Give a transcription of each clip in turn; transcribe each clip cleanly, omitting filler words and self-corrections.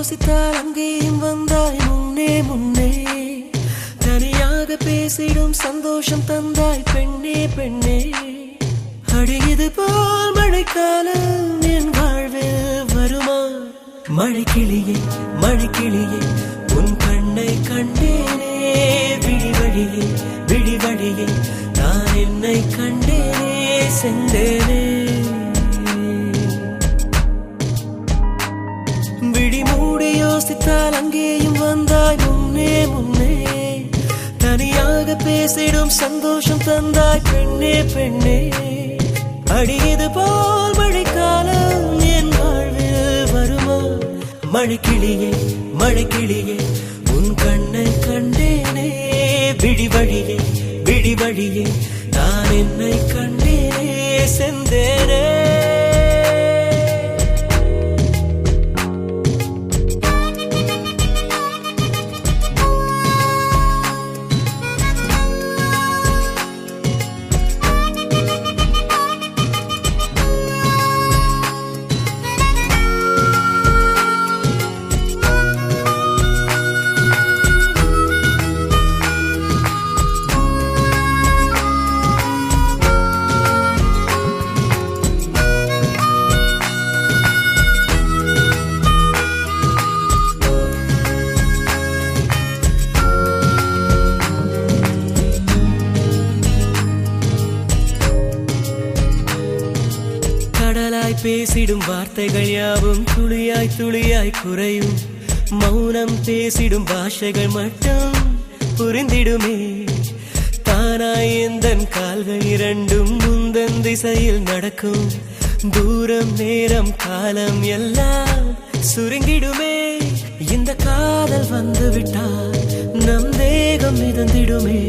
யோசித்தால் அங்கேயும் வந்தாய் முன்னே முன்னே. தனியாக பேசிடும் சந்தோஷம் தந்தாய் பெண்ணே பெண்ணே. அடியது போல் மழைக்காலம் என் வாழ்வில் வருமா? மழைக்கிளியே மழைக்கிளியே உன் கண்ணை கண்டேனே. விழிவழியே விழிவழியே நான் என்னை கண்டேனே சென்றேனே. விழி மூடி யோசித்தால் அங்கேயும் வந்தாய் முன்னே முன்னே. தனியாக பேசிடும் சந்தோஷம் தந்தாய் பெண்ணே பெண்ணே. அடியது போல் மழைக்காலம் என் வாழ்வில் வருமா? மழைக்கிளியே மழைக்கிளியே உன் கண்ணை கண்டேனே. விழிவழியே விழிவழியே நான் என்னை கண்டேனே சென்றேனே. கடலாய் பேசிடும் வார்த்தைகள் யாவும் துளியாய் துளியாய் குறையும். மௌனம் பேசிடும் பாஷைகள் மட்டும் புரிந்திடுமே. தானாய் எந்தன் கால்கள் இரண்டும் முந்தன் திசையில் நடக்கும். தூரம் நேரம் காலம் எல்லாம் சுருங்கிடுமே. இந்த காதல் வந்து விட்டால் நம் தேகம் மிதந்திடுமே.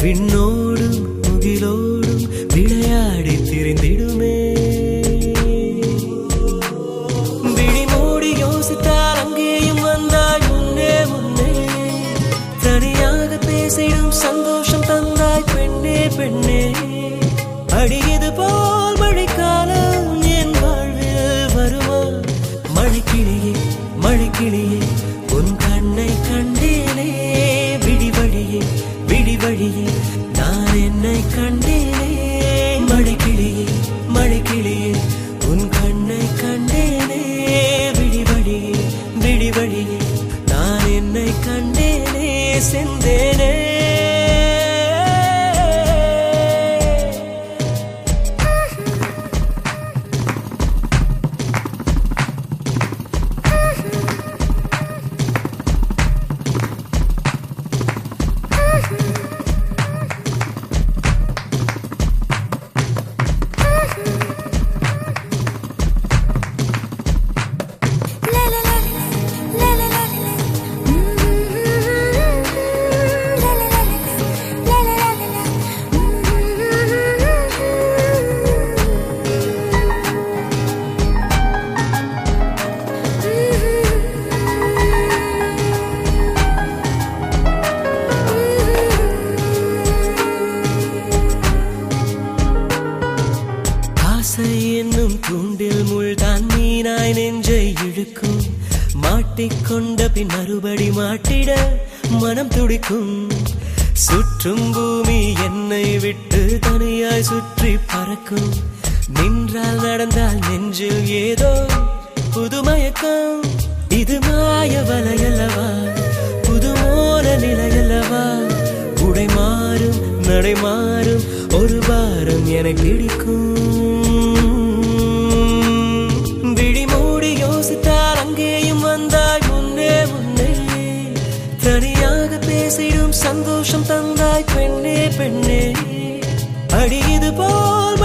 விண்ணோடும் முகிலோடும் விளையாடி திரிந்திடுமே. சந்தோஷம் தந்தாய் பெண்ணே பெண்ணே. அடியது போல் மழைக்காலம் என் வாழ்வில் வருமா? மழைக்கிளியே மழைக்கிளியே உன் கண்ணை கண்டேனே. விழிவழியே விழிவழியே நான் என்னை கண்டேனே. மழைக்கிளியே மழைக்கிளியே உன் கண்ணை கண்டேனே. விழிவழியே விழிவழியே நான் என்னை கண்டேனே சென்றேனே. என்னும் தூண்டில் முள்தான் மீனாய் நெஞ்சை இழுக்கும். மாட்டிக்கொண்ட பின் மறுபடி மாட்டிட மனம் துடிக்கும். சுற்றும் பூமி என்னை விட்டு தனியாய் சுற்றி பறக்கும். நின்றால் நடந்தால் நெஞ்சில் ஏதோ புதுமயக்கம். இது மாய வலையல்லவா புதுமோன நிலையல்லவா? உடை மாறும் நடை மாறும் ஒரு வாரம் என பிடிக்கும். விழி மூடி யோசித்தால் அங்கேயும் வந்தாய் முன்னே முன்னே. தனியாக பேசிடும் சந்தோஷம் தந்தாய் பெண்ணே பெண்ணே. அடியது போல்